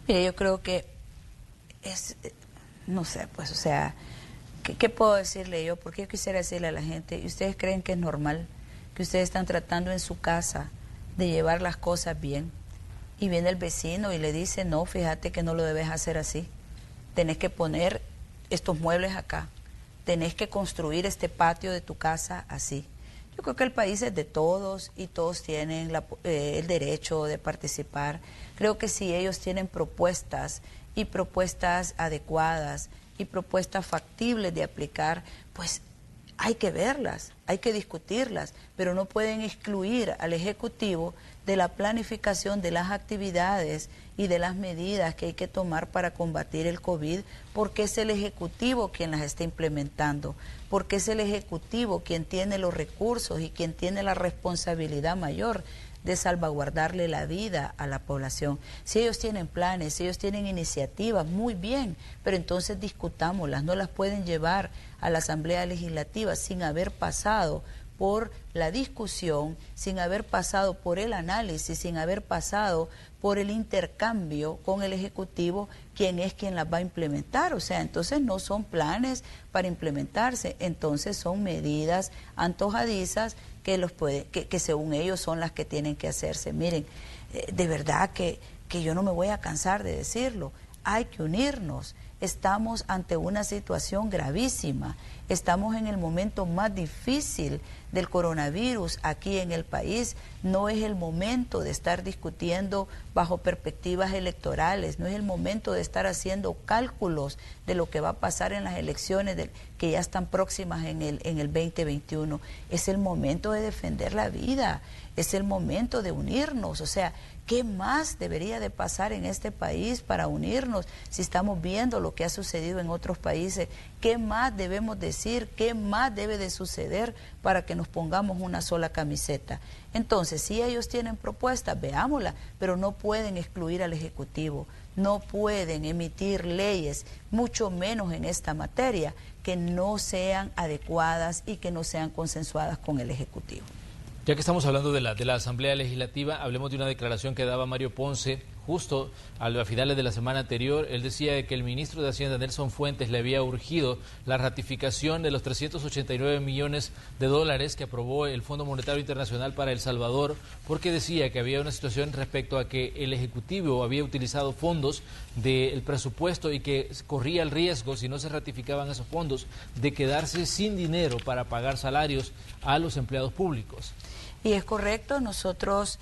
Mire, yo creo que no sé, pues, o sea, ¿qué puedo decirle yo? Porque yo quisiera decirle a la gente, ¿y ustedes creen que es normal que ustedes están tratando en su casa de llevar las cosas bien, y viene el vecino y le dice, no, fíjate que no lo debes hacer así, tenés que poner estos muebles acá, tenés que construir este patio de tu casa así? Yo creo que el país es de todos y todos tienen el derecho de participar. Creo que si ellos tienen propuestas, y propuestas adecuadas y propuestas factibles de aplicar, pues hay que verlas, hay que discutirlas, pero no pueden excluir al Ejecutivo de la planificación de las actividades y de las medidas que hay que tomar para combatir el COVID, porque es el Ejecutivo quien las está implementando, porque es el Ejecutivo quien tiene los recursos y quien tiene la responsabilidad mayor de salvaguardarle la vida a la población. Si ellos tienen planes, si ellos tienen iniciativas, muy bien, pero entonces discutámoslas. No las pueden llevar a la Asamblea Legislativa sin haber pasado por la discusión, sin haber pasado por el análisis, sin haber pasado por el intercambio con el Ejecutivo, quien las va a implementar. O sea, entonces no son planes para implementarse, entonces son medidas antojadizas que según ellos son las que tienen que hacerse. Miren, de verdad que yo no me voy a cansar de decirlo, hay que unirnos. Estamos ante una situación gravísima, estamos en el momento más difícil del coronavirus aquí en el país. No es el momento de estar discutiendo bajo perspectivas electorales, no es el momento de estar haciendo cálculos de lo que va a pasar en las elecciones que ya están próximas en el 2021. Es el momento de defender la vida, es el momento de unirnos. O sea, ¿qué más debería de pasar en este país para unirnos si estamos viendo lo que ha sucedido en otros países. ¿Qué más debemos decir? ¿Qué más debe de suceder para que nos pongamos una sola camiseta? Entonces, si ellos tienen propuestas, veámoslas, pero no pueden excluir al Ejecutivo, no pueden emitir leyes, mucho menos en esta materia, que no sean adecuadas y que no sean consensuadas con el Ejecutivo. Ya que estamos hablando de la Asamblea Legislativa, hablemos de una declaración que daba Mario Ponce justo a finales de la semana anterior. Él decía que el ministro de Hacienda, Nelson Fuentes, le había urgido la ratificación de los 389 millones de dólares que aprobó el Fondo Monetario Internacional para El Salvador, porque decía que había una situación respecto a que el Ejecutivo había utilizado fondos del presupuesto y que corría el riesgo, si no se ratificaban esos fondos, de quedarse sin dinero para pagar salarios a los empleados públicos. Y es correcto, nosotros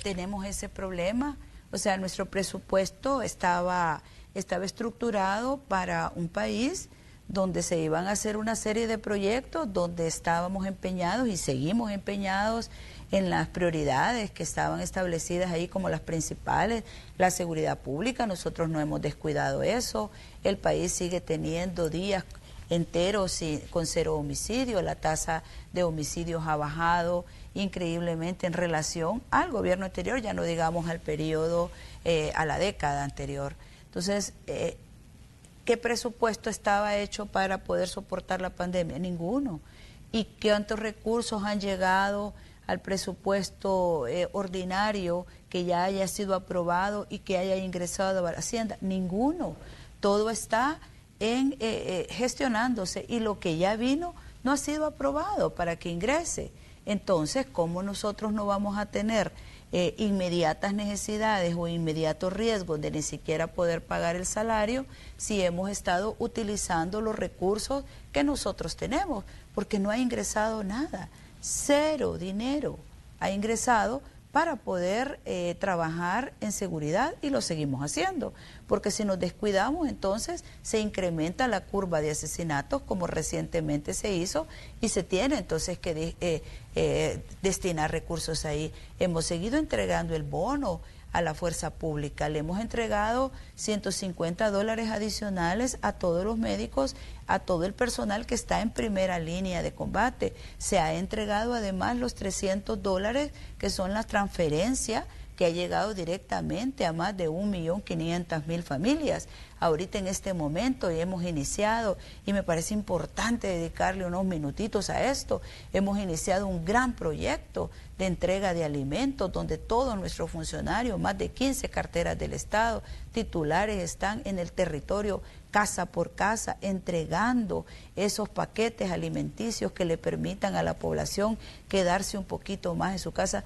tenemos ese problema, o sea, nuestro presupuesto estaba estructurado para un país donde se iban a hacer una serie de proyectos, donde estábamos empeñados y seguimos empeñados en las prioridades que estaban establecidas ahí como las principales, la seguridad pública, nosotros no hemos descuidado eso, el país sigue teniendo días enteros con 0 homicidios, la tasa de homicidios ha bajado increíblemente en relación al gobierno anterior, ya no digamos al periodo, a la década anterior. Entonces, ¿qué presupuesto estaba hecho para poder soportar la pandemia? Ninguno. ¿Y cuántos recursos han llegado al presupuesto ordinario que ya haya sido aprobado y que haya ingresado a la Hacienda? Ninguno. Todo está gestionándose y lo que ya vino no ha sido aprobado para que ingrese. Entonces, ¿cómo nosotros no vamos a tener inmediatas necesidades o inmediatos riesgos de ni siquiera poder pagar el salario si hemos estado utilizando los recursos que nosotros tenemos? Porque no ha ingresado nada, 0 dinero ha ingresado para poder trabajar en seguridad y lo seguimos haciendo, porque si nos descuidamos entonces se incrementa la curva de asesinatos como recientemente se hizo y se tiene entonces que destinar recursos ahí. Hemos seguido entregando el bono a la fuerza pública, le hemos entregado $150 adicionales a todos los médicos, a todo el personal que está en primera línea de combate. Se ha entregado además los $300 que son la transferencia que ha llegado directamente a más de 1.500.000 familias. Ahorita en este momento hemos iniciado, y me parece importante dedicarle unos minutitos a esto, hemos iniciado un gran proyecto de entrega de alimentos donde todos nuestros funcionarios, más de 15 carteras del Estado, titulares, están en el territorio casa por casa entregando esos paquetes alimenticios que le permitan a la población quedarse un poquito más en su casa,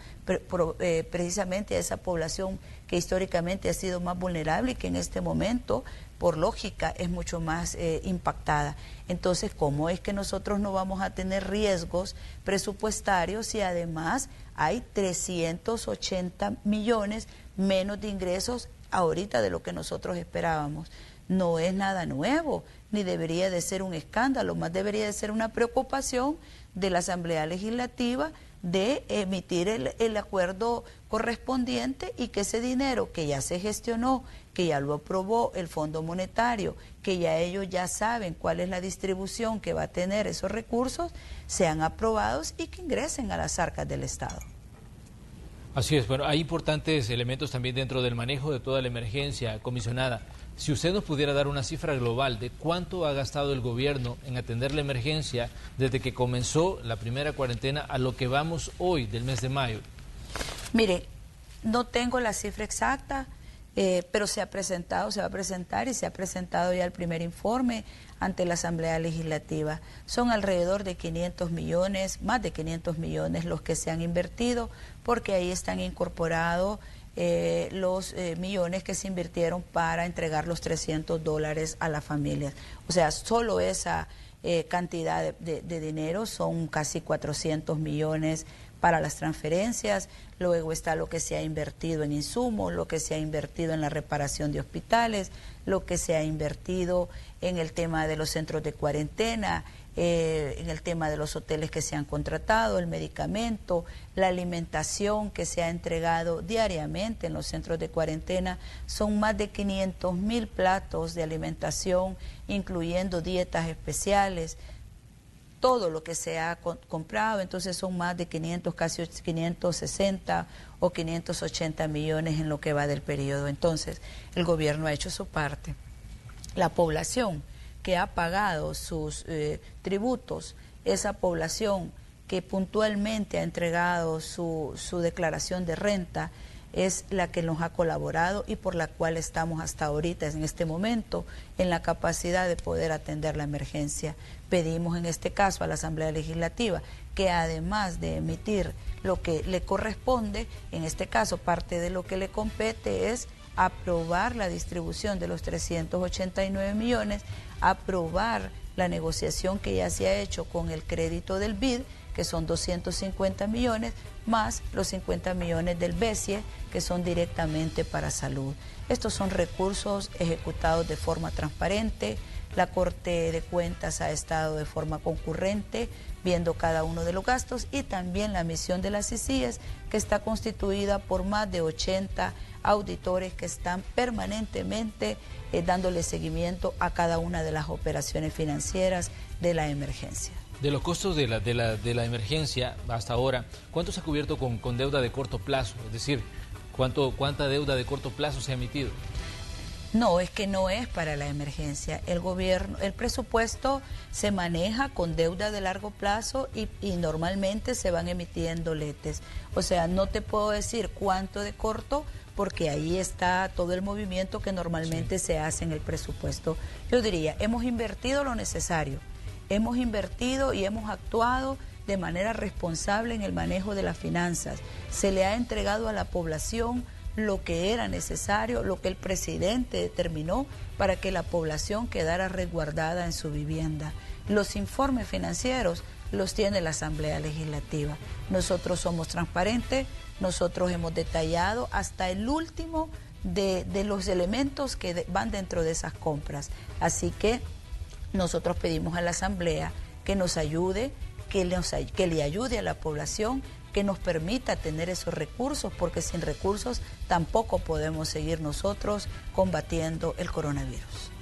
precisamente a esa población que históricamente ha sido más vulnerable y que en este momento, por lógica, es mucho más impactada. Entonces, ¿cómo es que nosotros no vamos a tener riesgos presupuestarios si además hay 380 millones menos de ingresos ahorita de lo que nosotros esperábamos? No es nada nuevo, ni debería de ser un escándalo, más debería de ser una preocupación de la Asamblea Legislativa de emitir el acuerdo correspondiente y que ese dinero que ya se gestionó, que ya lo aprobó el Fondo Monetario, que ya ellos ya saben cuál es la distribución que va a tener esos recursos, sean aprobados y que ingresen a las arcas del Estado. Así es, bueno, hay importantes elementos también dentro del manejo de toda la emergencia, comisionada. Si usted nos pudiera dar una cifra global de cuánto ha gastado el gobierno en atender la emergencia desde que comenzó la primera cuarentena a lo que vamos hoy del mes de mayo. Mire, no tengo la cifra exacta, pero se ha presentado, se va a presentar y se ha presentado ya el primer informe ante la Asamblea Legislativa. Son alrededor de 500 millones, más de 500 millones los que se han invertido, porque ahí están incorporados los millones que se invirtieron para entregar los $300 a las familias. O sea, solo esa cantidad de dinero son casi 400 millones para las transferencias, luego está lo que se ha invertido en insumos, lo que se ha invertido en la reparación de hospitales, lo que se ha invertido en el tema de los centros de cuarentena, en el tema de los hoteles que se han contratado, el medicamento, la alimentación que se ha entregado diariamente en los centros de cuarentena. Son más de 500.000 platos de alimentación, incluyendo dietas especiales, todo lo que se ha comprado. Entonces son más de 500, casi 560 o 580 millones en lo que va del periodo. Entonces el gobierno ha hecho su parte. La población que ha pagado sus tributos, esa población que puntualmente ha entregado su declaración de renta, es la que nos ha colaborado y por la cual estamos hasta ahorita, en este momento, en la capacidad de poder atender la emergencia. Pedimos en este caso a la Asamblea Legislativa que además de emitir lo que le corresponde, en este caso parte de lo que le compete es aprobar la distribución de los 389 millones, aprobar la negociación que ya se ha hecho con el crédito del BID, que son 250 millones, más los 50 millones del BESIE, que son directamente para salud. Estos son recursos ejecutados de forma transparente. La Corte de Cuentas ha estado de forma concurrente viendo cada uno de los gastos, y también la misión de las CICIES, que está constituida por más de 80 auditores que están permanentemente dándole seguimiento a cada una de las operaciones financieras de la emergencia. De los costos de la emergencia hasta ahora, ¿cuánto se ha cubierto con deuda de corto plazo? Es decir, ¿cuánta deuda de corto plazo se ha emitido? No, es que no es para la emergencia. El gobierno, el presupuesto se maneja con deuda de largo plazo y normalmente se van emitiendo letes. O sea, no te puedo decir cuánto de corto, porque ahí está todo el movimiento que normalmente se hace en el presupuesto. Yo diría, hemos invertido lo necesario, hemos invertido y hemos actuado de manera responsable en el manejo de las finanzas. Se le ha entregado a la población lo que era necesario, lo que el presidente determinó para que la población quedara resguardada en su vivienda. Los informes financieros los tiene la Asamblea Legislativa. Nosotros somos transparentes, nosotros hemos detallado hasta el último de los elementos que van dentro de esas compras. Así que nosotros pedimos a la Asamblea que nos ayude, que le ayude a la población, que nos permita tener esos recursos, porque sin recursos tampoco podemos seguir nosotros combatiendo el coronavirus.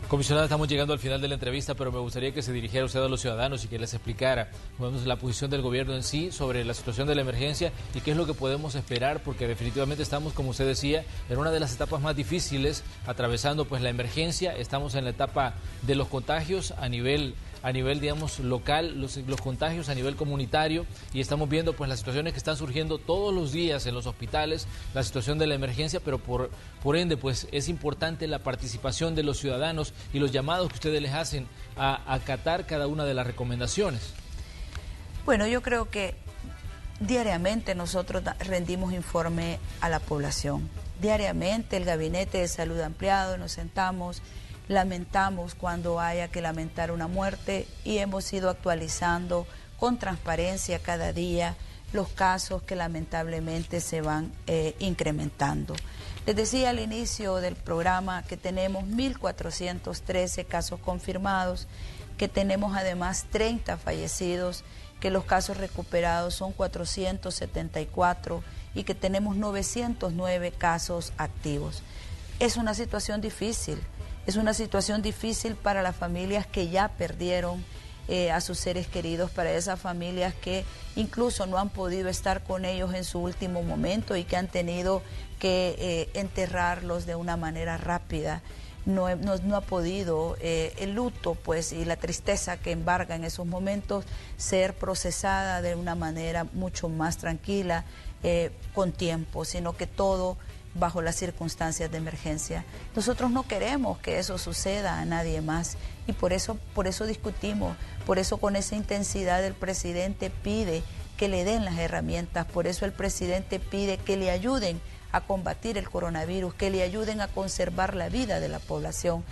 Comisionada, estamos llegando al final de la entrevista, pero me gustaría que se dirigiera usted a los ciudadanos y que les explicara la posición del gobierno en sí sobre la situación de la emergencia y qué es lo que podemos esperar, porque definitivamente estamos, como usted decía, en una de las etapas más difíciles, atravesando pues la emergencia. Estamos en la etapa de los contagios a nivel digamos local, los contagios a nivel comunitario, y estamos viendo pues las situaciones que están surgiendo todos los días en los hospitales, la situación de la emergencia, pero por ende pues es importante la participación de los ciudadanos y los llamados que ustedes les hacen a acatar cada una de las recomendaciones. Bueno, yo creo que diariamente nosotros rendimos informe a la población. Diariamente el Gabinete de Salud Ampliado nos sentamos, lamentamos cuando haya que lamentar una muerte y hemos ido actualizando con transparencia cada día los casos que lamentablemente se van incrementando. Les decía al inicio del programa que tenemos 1.413 casos confirmados, que tenemos además 30 fallecidos, que los casos recuperados son 474 y que tenemos 909 casos activos. Es una situación difícil. Es una situación difícil para las familias que ya perdieron a sus seres queridos, para esas familias que incluso no han podido estar con ellos en su último momento y que han tenido que enterrarlos de una manera rápida. No ha podido el luto pues y la tristeza que embarga en esos momentos ser procesada de una manera mucho más tranquila, con tiempo, sino que todo bajo las circunstancias de emergencia. Nosotros no queremos que eso suceda a nadie más y por eso discutimos, por eso con esa intensidad el presidente pide que le den las herramientas, por eso el presidente pide que le ayuden a combatir el coronavirus, que le ayuden a conservar la vida de la población.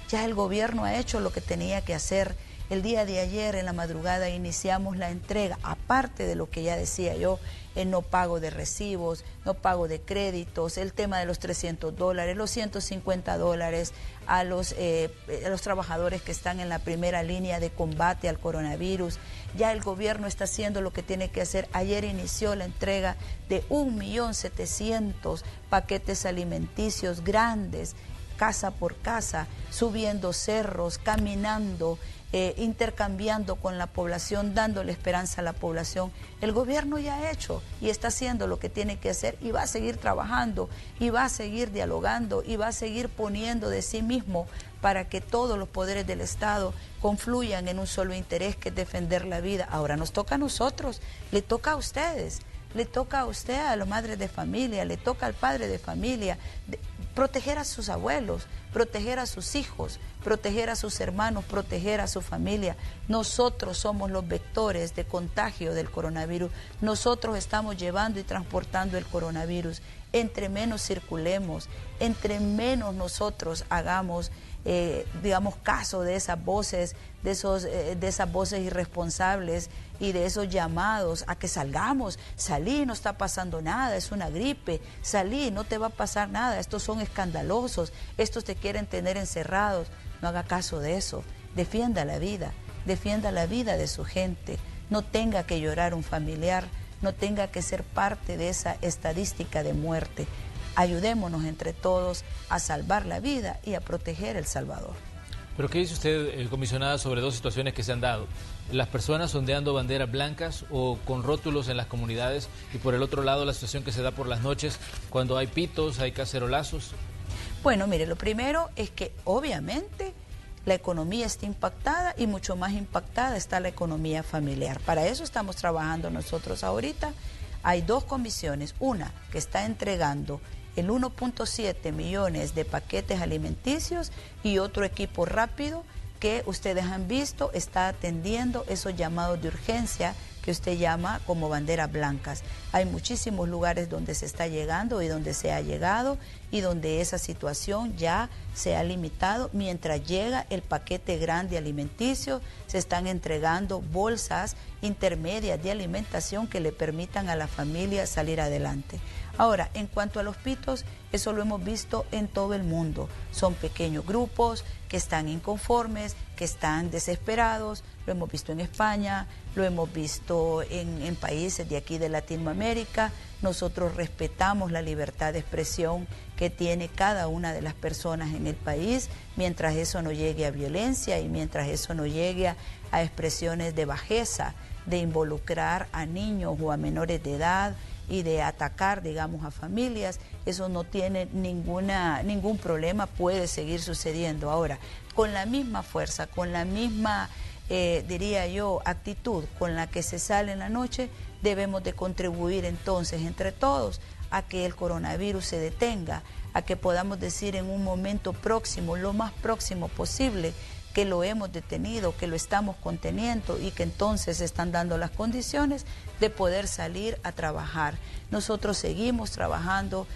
Ya el gobierno ha hecho lo que tenía que hacer. El día de ayer, en la madrugada, iniciamos la entrega, aparte de lo que ya decía yo, el no pago de recibos, no pago de créditos, el tema de los $300, los $150 a los trabajadores que están en la primera línea de combate al coronavirus. Ya el gobierno está haciendo lo que tiene que hacer. Ayer inició la entrega de 1.700.000 paquetes alimenticios grandes, casa por casa, subiendo cerros, caminando, intercambiando con la población, dándole esperanza a la población. El gobierno ya ha hecho y está haciendo lo que tiene que hacer y va a seguir trabajando y va a seguir dialogando y va a seguir poniendo de sí mismo para que todos los poderes del Estado confluyan en un solo interés, que es defender la vida. Ahora nos toca a nosotros, le toca a ustedes, le toca a usted, a las madres de familia, le toca al padre de familia, proteger a sus abuelos, proteger a sus hijos, proteger a sus hermanos, proteger a su familia. Nosotros somos los vectores de contagio del coronavirus. Nosotros estamos llevando y transportando el coronavirus. Entre menos circulemos, entre menos nosotros hagamos, digamos, caso de esas voces, de esas voces irresponsables y de esos llamados a que salgamos. Salí, no está pasando nada, es una gripe. Salí, no te va a pasar nada, estos son escandalosos, estos te quieren tener encerrados. No haga caso de eso. Defienda la vida de su gente. No tenga que llorar un familiar, no tenga que ser parte de esa estadística de muerte. Ayudémonos entre todos a salvar la vida y a proteger El Salvador. ¿Pero qué dice usted, comisionada, sobre dos situaciones que se han dado? Las personas ondeando banderas blancas o con rótulos en las comunidades, y por el otro lado la situación que se da por las noches cuando hay pitos, hay cacerolazos. Bueno, mire, lo primero es que obviamente la economía está impactada y mucho más impactada está la economía familiar. Para eso estamos trabajando nosotros ahorita. Hay dos comisiones, una que está entregando el 1.7 millones de paquetes alimenticios y otro equipo rápido que ustedes han visto está atendiendo esos llamados de urgencia que usted llama como banderas blancas. Hay muchísimos lugares donde se está llegando y donde se ha llegado y donde esa situación ya se ha limitado. Mientras llega el paquete grande alimenticio, se están entregando bolsas intermedias de alimentación que le permitan a la familia salir adelante. Ahora, en cuanto a los pitos, eso lo hemos visto en todo el mundo. Son pequeños grupos que están inconformes, que están desesperados. Lo hemos visto en España, lo hemos visto en países de aquí de Latinoamérica. Nosotros respetamos la libertad de expresión que tiene cada una de las personas en el país, mientras eso no llegue a violencia y mientras eso no llegue a expresiones de bajeza, de involucrar a niños o a menores de edad y de atacar, digamos, a familias. Eso no tiene ningún problema, puede seguir sucediendo. Ahora, con la misma fuerza, con la misma, diría yo, actitud con la que se sale en la noche, debemos de contribuir entonces entre todos a que el coronavirus se detenga, a que podamos decir en un momento próximo, lo más próximo posible, que lo hemos detenido, que lo estamos conteniendo y que entonces se están dando las condiciones de poder salir a trabajar. Nosotros seguimos trabajando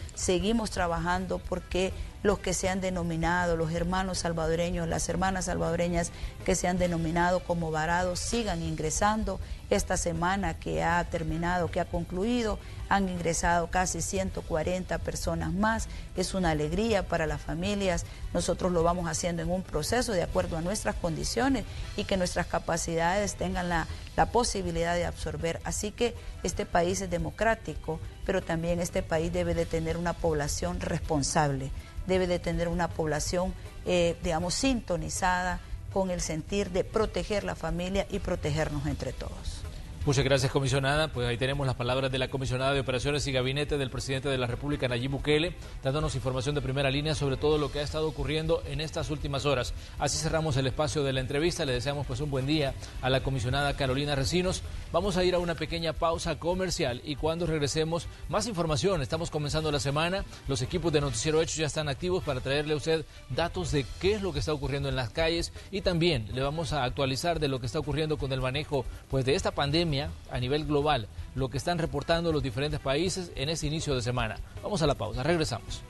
porque los que se han denominado, los hermanos salvadoreños, las hermanas salvadoreñas que se han denominado como varados, sigan ingresando. Esta semana que ha terminado, que ha concluido, han ingresado casi 140 personas más. Es una alegría para las familias. Nosotros lo vamos haciendo en un proceso de acuerdo a nuestras condiciones y que nuestras capacidades tengan la posibilidad de absorber. Así que este país es democrático, pero también este país debe de tener una población responsable, debe de tener una población, digamos, sintonizada con el sentir de proteger la familia y protegernos entre todos. Muchas gracias, comisionada. Pues ahí tenemos las palabras de la comisionada de Operaciones y Gabinete del presidente de la República, Nayib Bukele, dándonos información de primera línea sobre todo lo que ha estado ocurriendo en estas últimas horas. Así cerramos el espacio de la entrevista. Le deseamos pues un buen día a la comisionada Carolina Recinos. Vamos a ir a una pequeña pausa comercial y cuando regresemos, más información. Estamos comenzando la semana. Los equipos de Noticiero Hechos ya están activos para traerle a usted datos de qué es lo que está ocurriendo en las calles y también le vamos a actualizar de lo que está ocurriendo con el manejo pues de esta pandemia a nivel global, lo que están reportando los diferentes países en este inicio de semana. Vamos a la pausa, regresamos.